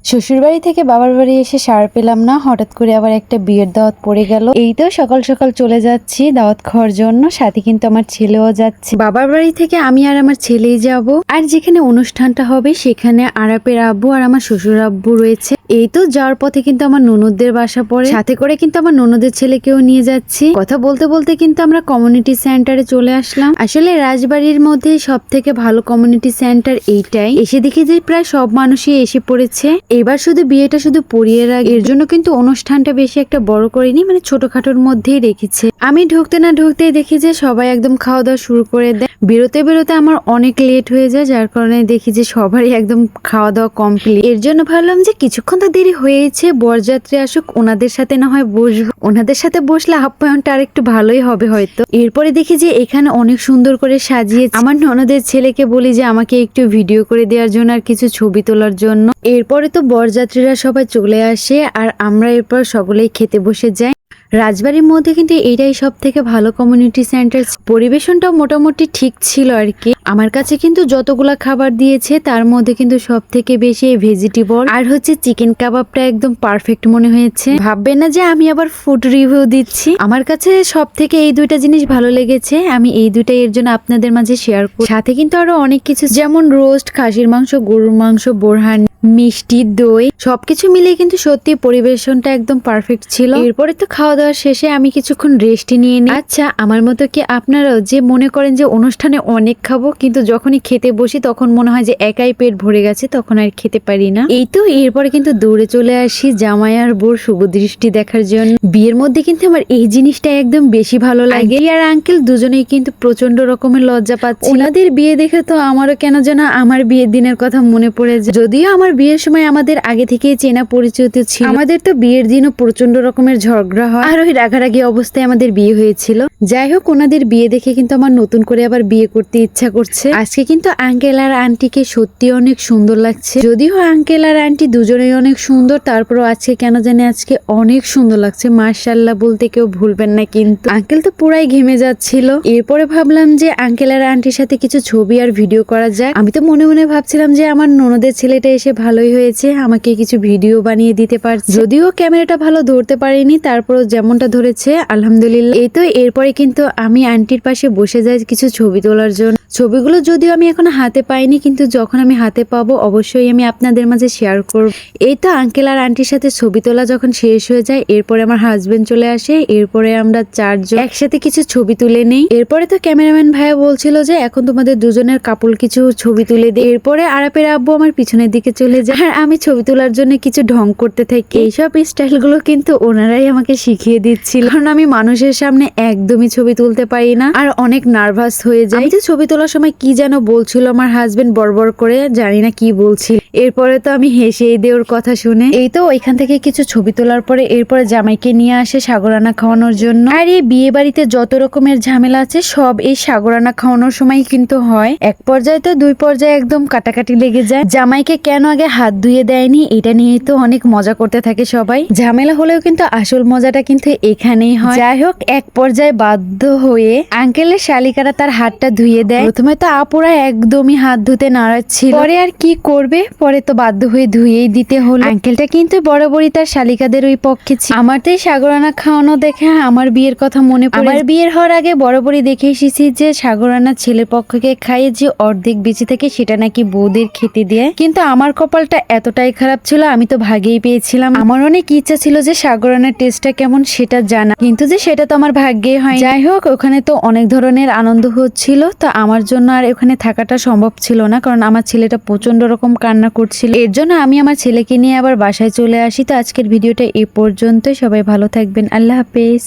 শ্বশুরবাড়ি থেকে বাবার বাড়ি এসে সার পেলাম না, হঠাৎ করে আবার একটা বিয়ের দাওয়াত পড়ে গেল। এই তো সকাল সকাল চলে যাচ্ছি দাওয়াত খাওয়ার জন্য, সাথে কিন্তু আমার ছেলেও যাচ্ছে। বাবার বাড়ি থেকে আমি আর আমার ছেলেই যাব। আর যেখানে অনুষ্ঠানটা হবে সেখানে আরাপের আব্বু আর আমার শ্বশুর আব্বু রয়েছে। এই তো যাওয়ার পথে কিন্তু আমার ননদদের বাসা পড়ে, সাথে করে কিন্তু আমার ননদের ছেলেকেও নিয়ে যাচ্ছি। কথা বলতে বলতে কিন্তু আমরা কমিউনিটি সেন্টারে চলে আসলাম। আসলে রাজবাড়ির মধ্যে সব থেকে ভালো কমিউনিটি সেন্টার এইটাই। এসে দেখি যে প্রায় সব মানুষই এসে পড়েছে। এবার শুধু বিয়েটা শুধু পড়িয়ে রাখ, এর জন্য কিন্তু অনুষ্ঠানটা বেশি একটা বড় করিনি, মানে ছোটখাটোর মধ্যেই রেখেছে। আমি ঢুকতে না ঢুকতেই দেখি যে সবাই একদম খাওয়া দাওয়া শুরু করে দেয়। বেরোতে বেরোতে আমার অনেক লেট হয়ে যায়, যার কারণে দেখি যে সবারই একদম খাওয়া দাওয়া কমপ্লিট। এর জন্য ভাবলাম যে কিছুক্ষণ তো দেরি হয়েছে, বরযাত্রী আসুক, ওনাদের সাথে না হয় বসবো। ওনাদের সাথে বসলে আপ্যায়নটা আর একটু ভালোই হবে হয়তো। এরপরে দেখি যে এখানে অনেক সুন্দর করে সাজিয়েছে। আমার ননদের ছেলেকে বলি যে আমাকে একটু ভিডিও করে দেওয়ার জন্য আর কিছু ছবি তোলার জন্য। এরপরে তো বরযাত্রীরা সবাই চলে আসে আর আমরা এরপর সকলেই খেতে বসে যাই। রাজবাড়ির মধ্যে কিন্তু এটাই সব থেকে ভালো কমিউনিটি সেন্টার। পরিবেশনটাও মোটামুটি ঠিক ছিল আর কি। আমার কাছে কিন্তু যতগুলা খাবার দিয়েছে তার মধ্যে কিন্তু সব থেকে বেশি ভেজিটেবল আর হচ্ছে চিকেন কাবাবটা একদম পারফেক্ট মনে হয়েছে। ভাববেন না যে আমি আবার ফুড রিভিউ দিচ্ছি। আমার কাছে সব থেকে এই দুইটা জিনিস ভালো লেগেছে, আমি এই দুইটা এর জন্য আপনাদের মাঝে শেয়ার করি। সাথে কিন্তু আরো অনেক কিছু, যেমন রোস্ট, খাসির মাংস, গরুর মাংস, বোরহানি, মিষ্টি, দই, সবকিছু মিলিয়ে কিন্তু সত্যি পরিবেশনটা একদম পারফেক্ট ছিল। এরপরে তো খাওয়া দাওয়া শেষে আমি কিছুক্ষণ রেস্ট নিয়ে নিই। আচ্ছা, আমার মতো কি আপনারাও যে মনে করেন যে অনুষ্ঠানে অনেক খাবো, কিন্তু যখনই খেতে বসি তখন মনে হয় যে একাই পেট ভরে গেছে, তখন আর খেতে পারি না। এই তো এরপরে কিন্তু দৌড়ে চলে আসি জামাই আর বোর শুভ দৃষ্টি দেখার জন্য। বিয়ের মধ্যে কিন্তু আমার এই জিনিসটা একদম বেশি ভালো লাগে। আর আঙ্কেল দুজনেই কিন্তু প্রচন্ড রকমের লজ্জা পাচ্ছে। ওনাদের বিয়ে দেখে তো আমারও কেন যেন আমার বিয়ের দিনের কথা মনে পড়ে যায়। যদিও আমার বিয়ের সময় আমাদের আগে থেকে চেনা পরিচিত ছিল, আমাদের তো বিয়ের দিনও প্রচন্ড রকমের ঝগড়া হয় আর ওই রাগারাগি অবস্থায় আমাদের বিয়ে হয়েছিল। যাই হোক, ওনাদের বিয়ে দেখে কিন্তু আমার নতুন করে আবার বিয়ে করতে ইচ্ছা করছে। আজকে কিন্তু আঙ্কেল আর আন্টিকে সত্যি অনেক সুন্দর লাগছে। যদিও আঙ্কেল আর আন্টি দুজনেই অনেক সুন্দর, তারপরও আজকে কেন জানি আজকে অনেক সুন্দর লাগছে। মাশাআল্লাহ বলতে কেউ ভুলবেন না। কিন্তু আঙ্কেল তো পুরাই ঘেমে যাচ্ছিল। এরপরে ভাবলাম যে আঙ্কেল আর আন্টির সাথে কিছু ছবি আর ভিডিও করা যায়। আমি তো মনে মনে ভাবছিলাম যে আমার ননদের ছেলেটা এসে ভালোই হয়েছে, আমাকে কিছু ভিডিও বানিয়ে দিতে পারছে। যদিও ক্যামেরাটা ভালো ধরতে পারিনি, তারপর যেমনটা ধরেছে আলহামদুলিল্লাহ। এই তো এরপরে কিন্তু আমি আন্টির পাশে বসে যাই কিছু ছবি তোলার জন্য। ছবিগুলো যদিও আমি এখন হাতে পাইনি, কিন্তু যখন আমি হাতে পাবো অবশ্যই আমি আপনাদের মাঝে শেয়ার করব। এই তো আঙ্কেল আর আন্টির সাথে ছবি তোলা যখন শেষ হয়ে যায়, এরপরে আমার হাজবেন্ড চলে আসে। এরপরে আমরা চারজন একসাথে কিছু ছবি তুলে নেই। এরপরে তো ক্যামেরাম্যান ভাইয়া বলছিল যে এখন তোমাদের দুজনের কাপল কিছু ছবি তুলে দিই। এরপরে আরাপের আব্বু আমার পিছনের দিকে চলে যায় আর আমি ছবি তোলার জন্য কিছু ঢং করতে থাকি। এইসব স্টাইল গুলো কিন্তু ওনারাই আমাকে শিখিয়ে দিচ্ছিল, কারণ আমি মানুষের সামনে একদমই ছবি তুলতে পারি না আর অনেক নার্ভাস হয়ে যাই। তো ছবি তোলার সময় কি যেন বলছিল আমার হাজবেন্ড বড়বড় করে, জানি না কি বলছিল। এরপরে তো আমি হেসে দিয়ে ওর কথা শুনে। এই তো ওইখান থেকে কিছু ছবি তোলার পরে এরপরে জামাইকে নিয়ে আসে সাগরানা খাওয়ানোর জন্য। আর এই বিয়ে বাড়িতে যত রকমের ঝামেলা আছে সব এই সাগরানা খাওয়ানোর সময় কিন্তু হয়। এক পর্যায়ে তো দুই পর্যায়ে একদম কাটাকাটি লেগে যায়। জামাইকে কেন আগে হাত ধুয়ে দেয়নি, এটা নিয়ে তো অনেক মজা করতে থাকে সবাই। ঝামেলা হলেও কিন্তু আসল মজাটা কিন্তু এখানেই হয়। যাই হোক, এক পর্যায়ে বাধ্য হয়ে আঙ্কেলের শালিকারা তার হাতটা ধুয়ে দেয়। প্রথমে তো আপুরা একদমই হাত ধুতে নারাচ্ছিল, পরে আর কি করবে, পরে তো বাধ্য হয়ে ধুয়েই দিতে হলো। আঙ্কেলটা কিন্তু বরাবরই তার শালিকাদের ওই পক্ষে ছিল। আমার তো এই সাগরানা খাওয়ানো দেখে আমার বিয়ের কথা মনে পড়ে। আমার বিয়ের হওয়ার আগে বরাবরই দেখে এসেছি যে সাগরানা ছেলের পক্ষকে খাইয়ে যে অর্ধেক বেঁচে থাকে সেটা নাকি বউদের খেতে দেয়। কিন্তু আমার কপালটা এতটাই খারাপ ছিল, আমি তো ভাগেই পেয়েছিলাম। আমার অনেক ইচ্ছা ছিল যে সাগরানার টেস্টটা কেমন সেটা জানা, কিন্তু যে সেটা তো আমার ভাগ্যে হয়। যাই হোক, ওখানে তো অনেক ধরনের আনন্দ হচ্ছিল, তো আমার জন্য আর ওখানে থাকাটা সম্ভব ছিল না, কারণ আমার ছেলেটা প্রচন্ড রকম কান্না করছিল। এর জন্য আমি আমার ছেলেকে নিয়ে আবার বাসায় চলে আসি। তো আজকের ভিডিওটা এই পর্যন্তই। সবাই ভালো থাকবেন। আল্লাহ হাফেজ।